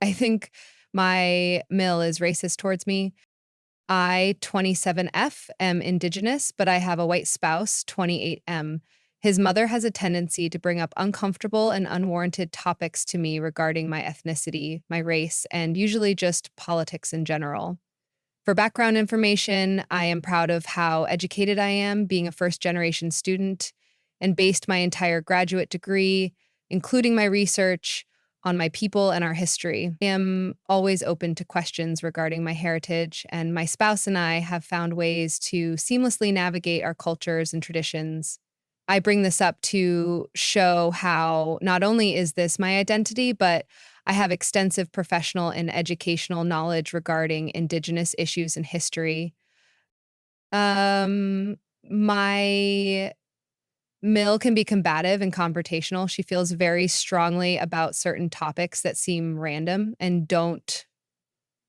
I think my mill is racist towards me. I, 27F, am Indigenous, but I have a white spouse, 28M. His mother has a tendency to bring up uncomfortable and unwarranted topics to me regarding my ethnicity, my race, and usually just politics in general. For background information, I am proud of how educated I am, being a first generation student, and based my entire graduate degree, including my research, on my people and our history. I am always open to questions regarding my heritage, and my spouse and I have found ways to seamlessly navigate our cultures and traditions. I bring this up to show how not only is this my identity, but I have extensive professional and educational knowledge regarding Indigenous issues and history. My Mill can be combative and confrontational. She feels very strongly about certain topics that seem random and don't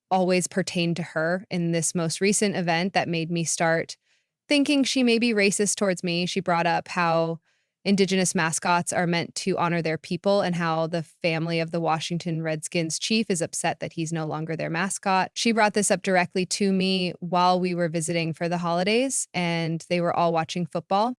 always pertain to her. In this most recent event that made me start thinking she may be racist towards me, she brought up how Indigenous mascots are meant to honor their people and how the family of the Washington Redskins chief is upset that he's no longer their mascot. She brought this up directly to me while we were visiting for the holidays and they were all watching football.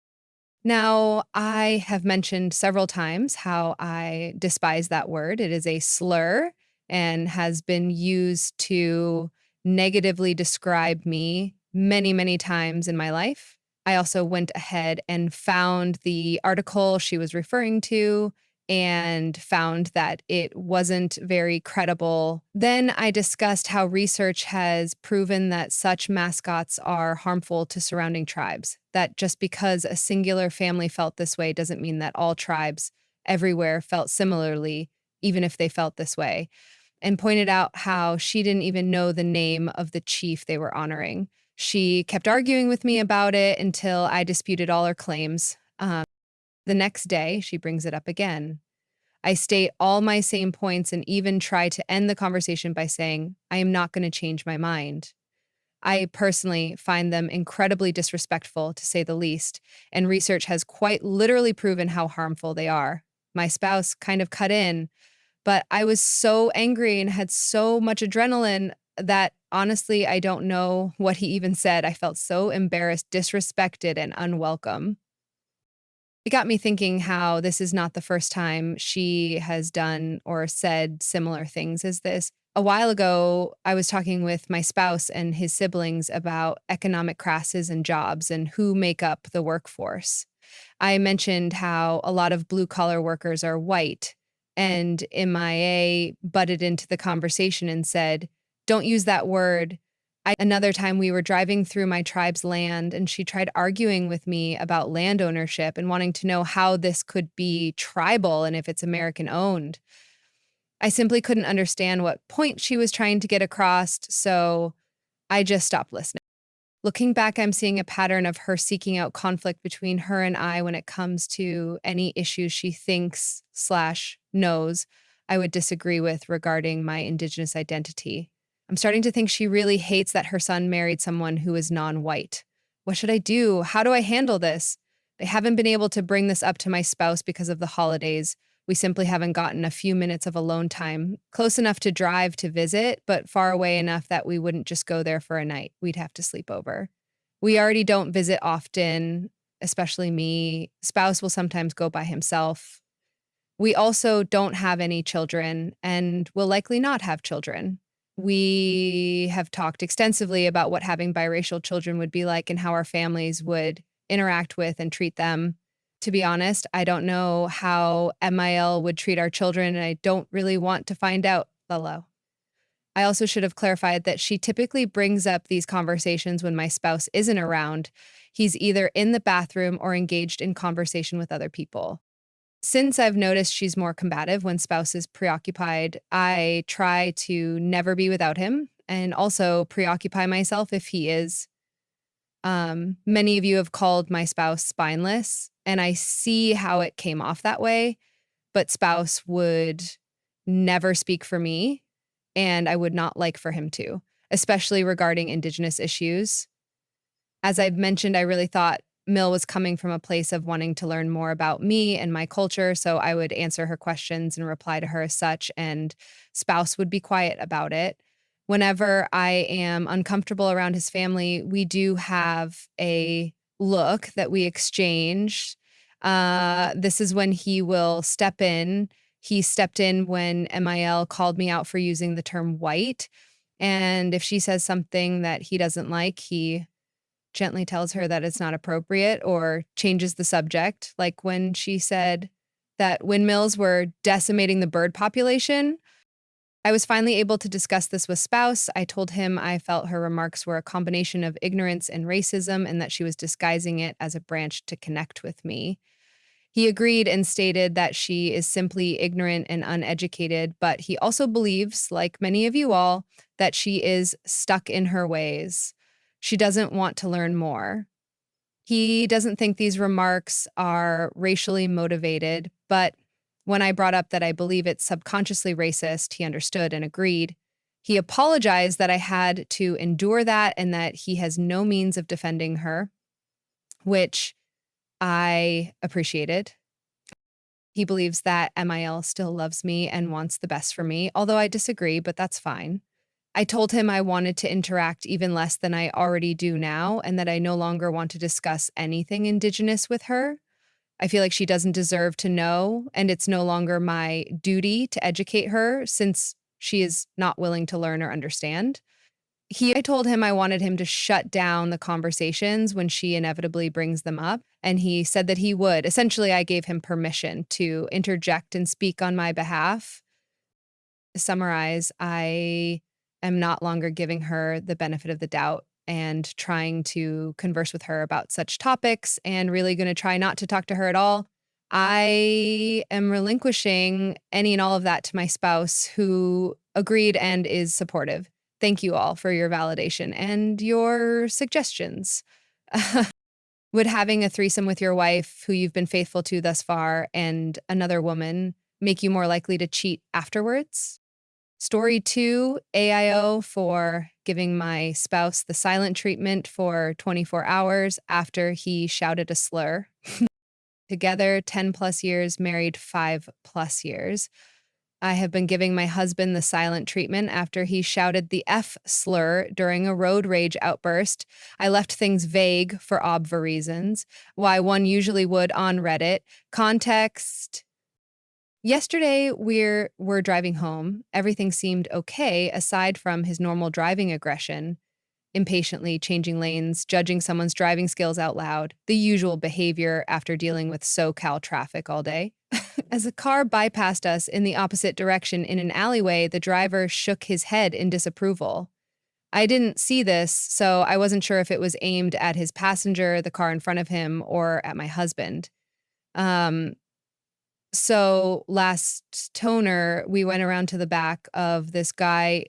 Now, I have mentioned several times how I despise that word. It is a slur and has been used to negatively describe me many, many times in my life. I also went ahead and found the article she was referring to and found that it wasn't very credible. Then I discussed how research has proven that such mascots are harmful to surrounding tribes, that just because a singular family felt this way doesn't mean that all tribes everywhere felt similarly, even if they felt this way, and pointed out how she didn't even know the name of the chief they were honoring. She kept arguing with me about it until I disputed all her claims. The next day, she brings it up again. I state all my same points and even try to end the conversation by saying, I am not going to change my mind. I personally find them incredibly disrespectful, to say the least, and research has quite literally proven how harmful they are. My spouse kind of cut in, but I was so angry and had so much adrenaline that honestly, I don't know what he even said. I felt so embarrassed, disrespected, and unwelcome. It got me thinking how this is not the first time she has done or said similar things as this. A while ago, I was talking with my spouse and his siblings about economic classes and jobs and who make up the workforce. I mentioned how a lot of blue collar workers are white, and MIA butted into the conversation and said, don't use that word. Another time we were driving through my tribe's land and she tried arguing with me about land ownership and wanting to know how this could be tribal and if it's American owned. I simply couldn't understand what point she was trying to get across, so I just stopped listening. Looking back, I'm seeing a pattern of her seeking out conflict between her and I when it comes to any issues she thinks slash knows I would disagree with regarding my Indigenous identity. I'm starting to think she really hates that her son married someone who is non-white. What should I do? How do I handle this? I haven't been able to bring this up to my spouse because of the holidays. We simply haven't gotten a few minutes of alone time, close enough to drive to visit, but far away enough that we wouldn't just go there for a night. We'd have to sleep over. We already don't visit often, especially me. Spouse will sometimes go by himself. We also don't have any children and will likely not have children. We have talked extensively about what having biracial children would be like and how our families would interact with and treat them. To be honest, I don't know how MIL would treat our children, and I don't really want to find out, Lolo. I also should have clarified that she typically brings up these conversations when my spouse isn't around. He's either in the bathroom or engaged in conversation with other people. Since I've noticed she's more combative when spouse is preoccupied, I try to never be without him and also preoccupy myself if he is. Many of you have called my spouse spineless, and I see how it came off that way, but spouse would never speak for me, and I would not like for him to, especially regarding Indigenous issues. As I've mentioned, I really thought Mill was coming from a place of wanting to learn more about me and my culture, so I would answer her questions and reply to her as such, and Spouse would be quiet about it. Whenever I am uncomfortable around his family, we do have a look that we exchange. This is when he will step in. He stepped in when MIL called me out for using the term white, and if she says something that he doesn't like, he gently tells her that it's not appropriate or changes the subject, like when she said that windmills were decimating the bird population. I was finally able to discuss this with Spouse. I told him I felt her remarks were a combination of ignorance and racism and that she was disguising it as a branch to connect with me. He agreed and stated that she is simply ignorant and uneducated, but he also believes, like many of you all, that she is stuck in her ways. She doesn't want to learn more. He doesn't think these remarks are racially motivated, but when I brought up that I believe it's subconsciously racist, he understood and agreed. He apologized that I had to endure that and that he has no means of defending her, which I appreciated. He believes that MIL still loves me and wants the best for me, although I disagree, but that's fine. I told him I wanted to interact even less than I already do now and that I no longer want to discuss anything Indigenous with her. I feel like she doesn't deserve to know, and it's no longer my duty to educate her since she is not willing to learn or understand. I told him I wanted him to shut down the conversations when she inevitably brings them up, and he said that he would. Essentially, I gave him permission to interject and speak on my behalf. To summarize, I am not longer giving her the benefit of the doubt and trying to converse with her about such topics and really going to try not to talk to her at all. I am relinquishing any and all of that to my spouse who agreed and is supportive. Thank you all for your validation and your suggestions. Would having a threesome with your wife, who you've been faithful to thus far, and another woman make you more likely to cheat afterwards? Story 2, AIO for giving my spouse the silent treatment for 24 hours after he shouted a slur. Together, 10 plus years, married 5 plus years. I have been giving my husband the silent treatment after he shouted the F slur during a road rage outburst. I left things vague for obvious reasons, why one usually would on Reddit. Context. Yesterday, we're driving home. Everything seemed okay aside from his normal driving aggression, impatiently changing lanes, judging someone's driving skills out loud, the usual behavior after dealing with SoCal traffic all day. As a car bypassed us in the opposite direction in an alleyway, the driver shook his head in disapproval. I didn't see this, so I wasn't sure if it was aimed at his passenger, the car in front of him, or at my husband. Um, so last toner, we went around to the back of this guy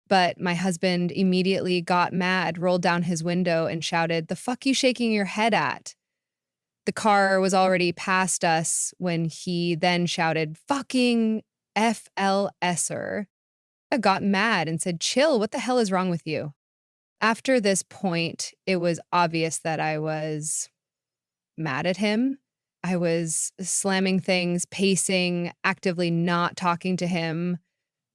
but my husband immediately got mad, rolled down his window, and shouted, "The fuck you shaking your head at?" The car was already past us when he then shouted, "Fucking FLSer." I got mad and said, "Chill, what the hell is wrong with you?" After this point, it was obvious that I was mad at him. I was slamming things, pacing, actively not talking to him.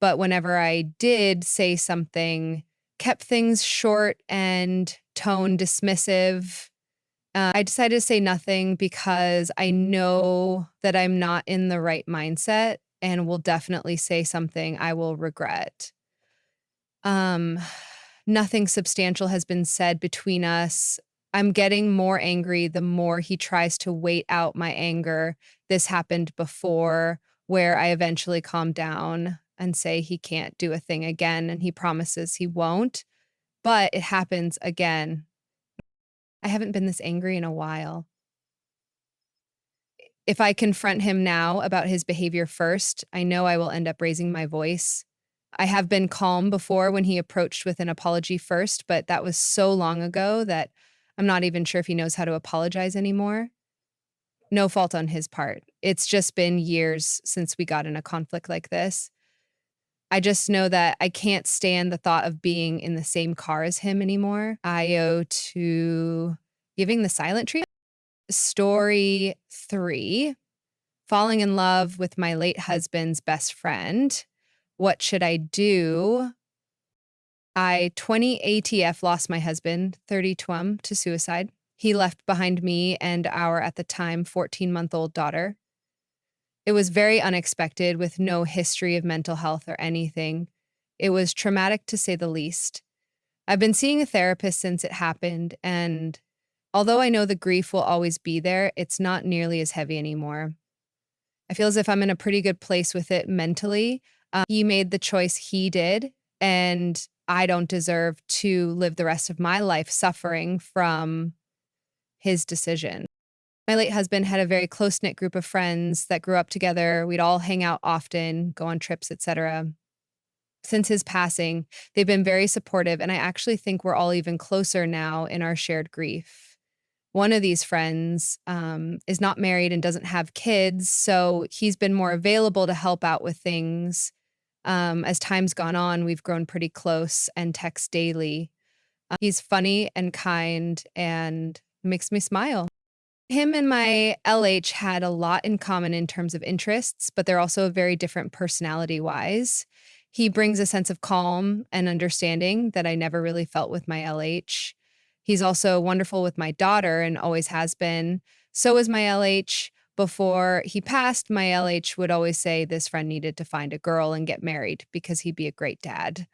But whenever I did say something, kept things short and tone dismissive. I decided to say nothing because I know that I'm not in the right mindset and will definitely say something I will regret. Um, Nothing substantial has been said between us. I'm getting more angry the more he tries to wait out my anger. This happened before, where I eventually calm down and say he can't do a thing again, and he promises he won't. But it happens again. I haven't been this angry in a while. If I confront him now about his behavior first, I know I will end up raising my voice. I have been calm before when he approached with an apology first, but that was so long ago that I'm not even sure if he knows how to apologize anymore. No fault on his part. It's just been years since we got in a conflict like this. I just know that I can't stand the thought of being in the same car as him anymore. I owe to Giving the silent treatment. Story 3, falling in love with my late husband's best friend. What should I do? I 20 ATF lost my husband, 30 twum, to suicide. He left behind me and our, at the time, 14-month-old daughter. It was very unexpected with no history of mental health or anything. It was traumatic to say the least. I've been seeing a therapist since it happened, and although I know the grief will always be there, it's not nearly as heavy anymore. I feel as if I'm in a pretty good place with it mentally. He made the choice he did, and I don't deserve to live the rest of my life suffering from his decision. My late husband had a very close-knit group of friends that grew up together. We'd all hang out often, go on trips, etc. Since his passing, they've been very supportive, and I actually think we're all even closer now in our shared grief. One of these friends is not married and doesn't have kids, so he's been more available to help out with things. As time's gone on, we've grown pretty close and text daily. He's funny and kind and makes me smile. Him and my LH had a lot in common in terms of interests, but they're also very different personality-wise. He brings a sense of calm and understanding that I never really felt with my LH. He's also wonderful with my daughter and always has been. So is my LH. Before he passed, my LH would always say this friend needed to find a girl and get married because he'd be a great dad.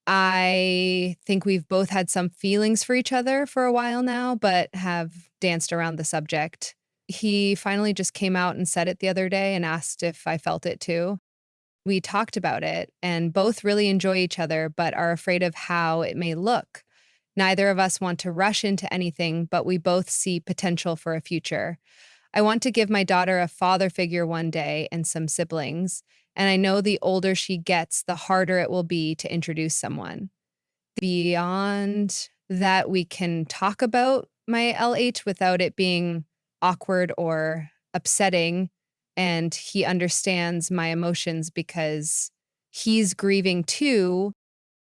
I think we've both had some feelings for each other for a while now, but have danced around the subject. He finally just came out and said it the other day and asked if I felt it too. We talked about it and both really enjoy each other, but are afraid of how it may look. Neither of us want to rush into anything, but we both see potential for a future. I want to give my daughter a father figure one day and some siblings, and I know the older she gets, the harder it will be to introduce someone. Beyond that, we can talk about my LH without it being awkward or upsetting, and he understands my emotions because he's grieving too.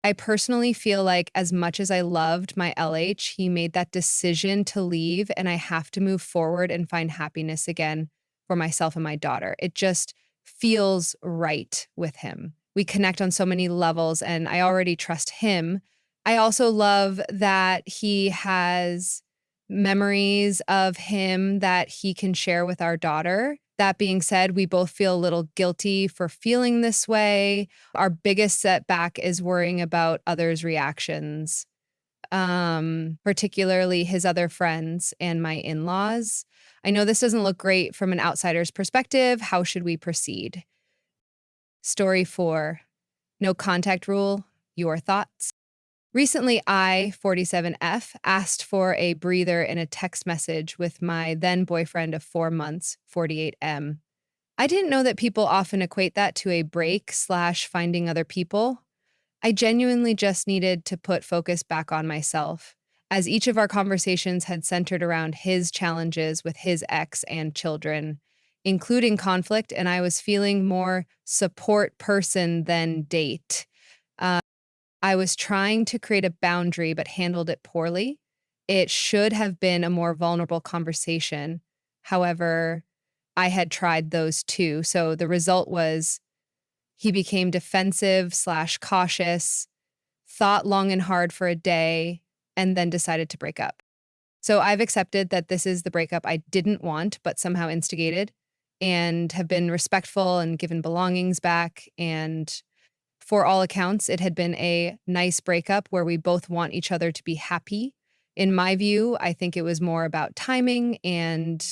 I personally feel like as much as I loved my LH, he made that decision to leave, and I have to move forward and find happiness again for myself and my daughter. It just feels right with him. We connect on so many levels, and I already trust him. I also love that he has memories of him that he can share with our daughter. That being said, we both feel a little guilty for feeling this way. Our biggest setback is worrying about others' reactions, particularly his other friends and my in-laws. I know this doesn't look great from an outsider's perspective. How should we proceed? Story 4, no contact rule, your thoughts. Recently, I, 47F, asked for a breather in a text message with my then boyfriend of 4 months, 48M. I didn't know that people often equate that to a break slash finding other people. I genuinely just needed to put focus back on myself, as each of our conversations had centered around his challenges with his ex and children, including conflict, and I was feeling more support person than date. I was trying to create a boundary but handled it poorly. It should have been a more vulnerable conversation. However, I had tried those too. So the result was he became defensive slash cautious, thought long and hard for a day, and then decided to break up. So I've accepted that this is the breakup I didn't want, but somehow instigated, and have been respectful and given belongings back. And for all accounts, it had been a nice breakup where we both want each other to be happy. In my view, I think it was more about timing and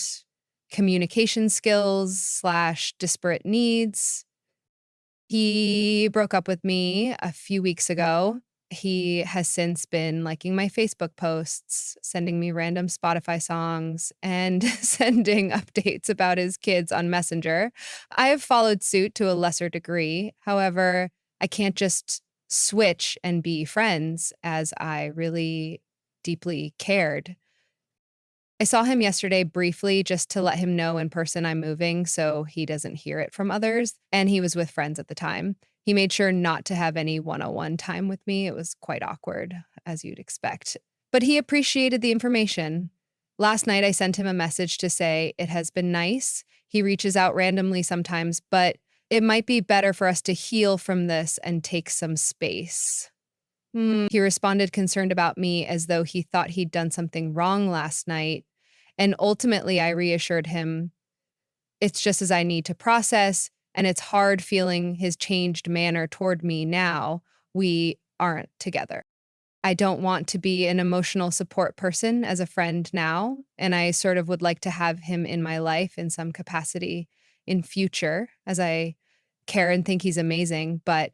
communication skills slash disparate needs. He broke up with me a few weeks ago. He has since been liking my Facebook posts, sending me random Spotify songs, and sending updates about his kids on Messenger. I have followed suit to a lesser degree. However, I can't just switch and be friends as I really deeply cared. I saw him yesterday briefly just to let him know in person I'm moving so he doesn't hear it from others, and he was with friends at the time. He made sure not to have any one-on-one time with me. It was quite awkward, as you'd expect. But he appreciated the information. Last night, I sent him a message to say it has been nice. He reaches out randomly sometimes, but it might be better for us to heal from this and take some space. He responded concerned about me as though he thought he'd done something wrong last night. And ultimately, I reassured him it's just as I need to process, and it's hard feeling his changed manner toward me now. We aren't together. I don't want to be an emotional support person as a friend now, and I sort of would like to have him in my life in some capacity in future as I care and think he's amazing, but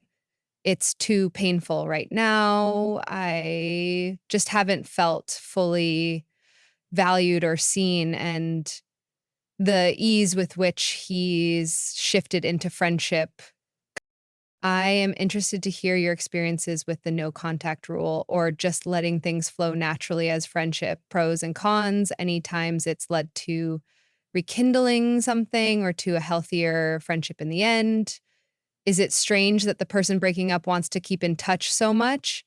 it's too painful right now. I just haven't felt fully valued or seen, and the ease with which he's shifted into friendship. I am interested to hear your experiences with the no contact rule or just letting things flow naturally as friendship, pros and cons, any times it's led to rekindling something or to a healthier friendship in the end. Is it strange that the person breaking up wants to keep in touch so much?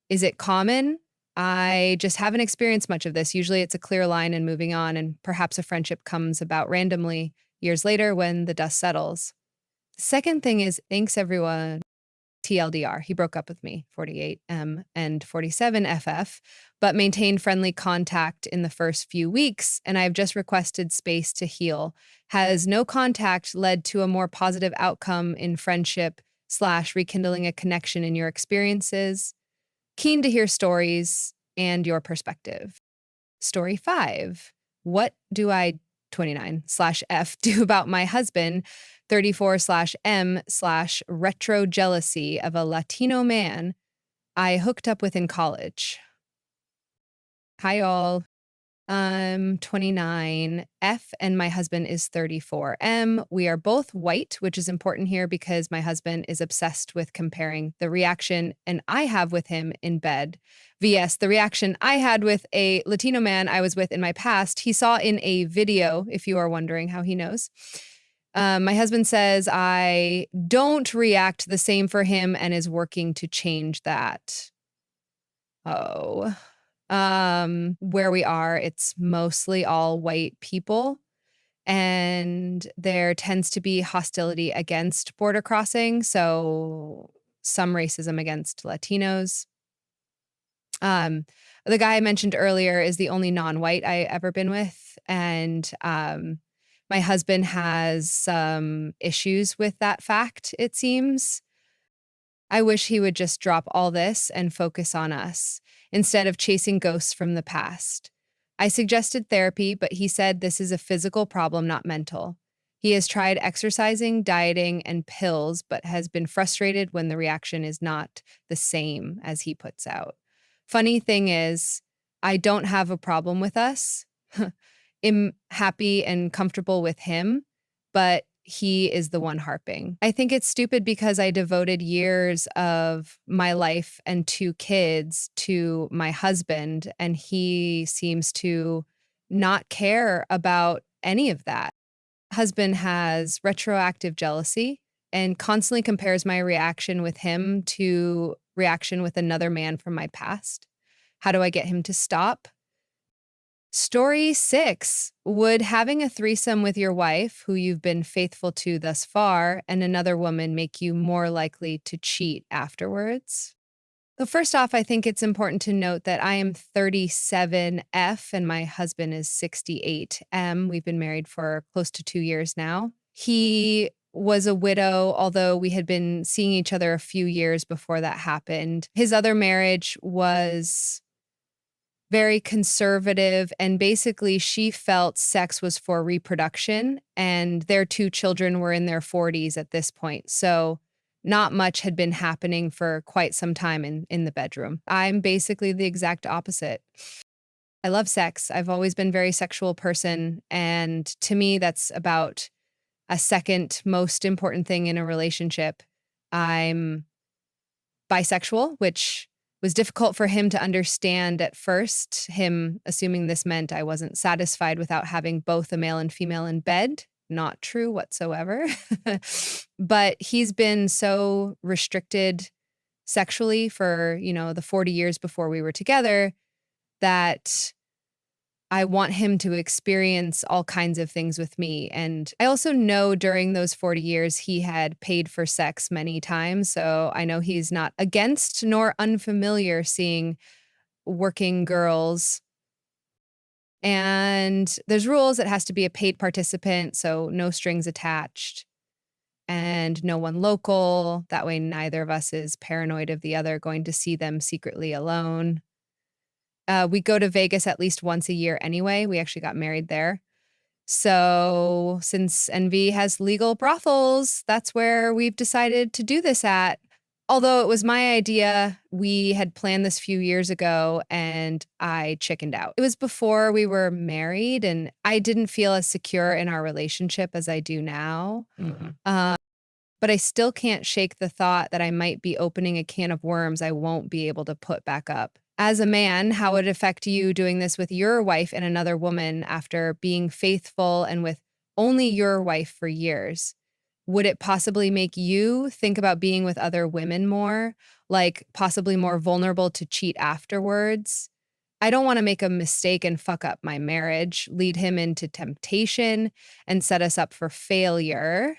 Is it common? I just haven't experienced much of this. Usually it's a clear line and moving on, and perhaps a friendship comes about randomly years later when the dust settles. Second thing is, thanks everyone. TLDR, he broke up with me, 48M and 47FF, but maintained friendly contact in the first few weeks, and I've just requested space to heal. Has no contact led to a more positive outcome in friendship slash rekindling a connection in your experiences? Keen to hear stories and your perspective. Story 5. What do I 29/F do about my husband 34/M/retro jealousy of a Latino man I hooked up with in college? Hi all. I'm 29. F and my husband is 34. M. We are both white, which is important here because my husband is obsessed with comparing the reaction and I have with him in bed vs the reaction I had with a Latino man I was with in my past. He saw in a video, if you are wondering how he knows. My husband says I don't react the same for him and is working to change that. Oh. Where we are, it's mostly all white people, and there tends to be hostility against border crossing, so some racism against Latinos. Um, the guy I mentioned earlier is the only non-white I ever been with, and my husband has some issues with that fact, it seems. I wish he would just drop all this and focus on us instead of chasing ghosts from the past. I suggested therapy, but he said this is a physical problem, not mental. He has tried exercising, dieting, and pills, but has been frustrated when the reaction is not the same as he puts out. Funny thing is, I don't have a problem with us. I'm happy and comfortable with him, but he is the one harping. I think it's stupid because I devoted years of my life and 2 kids to my husband, and he seems to not care about any of that. Husband has retroactive jealousy and constantly compares my reaction with him to reaction with another man from my past. How do I get him to stop? Story 6. Would having a threesome with your wife, who you've been faithful to thus far, and another woman make you more likely to cheat afterwards? So first off, I think it's important to note that I am 37F and my husband is 68M. We've been married for close to 2 years now. He was a widow, although we had been seeing each other a few years before that happened. His other marriage was very conservative, and basically she felt sex was for reproduction, and their 2 children were in their 40s at this point. So not much had been happening for quite some time in the bedroom. I'm basically the exact opposite. I love sex. I've always been a very sexual person, and to me that's about a second most important thing in a relationship. I'm bisexual, which was difficult for him to understand at first, him assuming this meant I wasn't satisfied without having both a male and female in bed. Not true whatsoever. But he's been so restricted sexually for, the 40 years before we were together that I want him to experience all kinds of things with me, and I also know during those 40 years, he had paid for sex many times, so I know he's not against nor unfamiliar seeing working girls, and there's rules. It has to be a paid participant, so no strings attached, and no one local. That way, neither of us is paranoid of the other going to see them secretly alone. We go to Vegas at least once a year anyway. We actually got married there. So, since NV has legal brothels, that's where we've decided to do this at. Although it was my idea, we had planned this few years ago and I chickened out. It was before we were married and I didn't feel as secure in our relationship as I do now. Mhm. Uh, but I still can't shake the thought that I might be opening a can of worms I won't be able to put back up. As a man, how would it affect you doing this with your wife and another woman after being faithful and with only your wife for years? Would it possibly make you think about being with other women more, like possibly more vulnerable to cheat afterwards? I don't want to make a mistake and fuck up my marriage, lead him into temptation, and set us up for failure.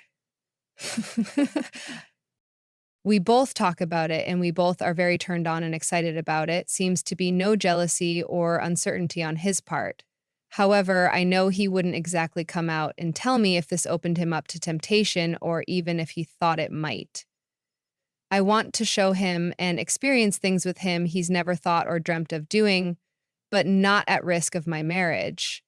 We both talk about it and we both are very turned on and excited about it. Seems to be no jealousy or uncertainty on his part. However, I know he wouldn't exactly come out and tell me if this opened him up to temptation or even if he thought it might. I want to show him and experience things with him he's never thought or dreamt of doing, but not at risk of my marriage.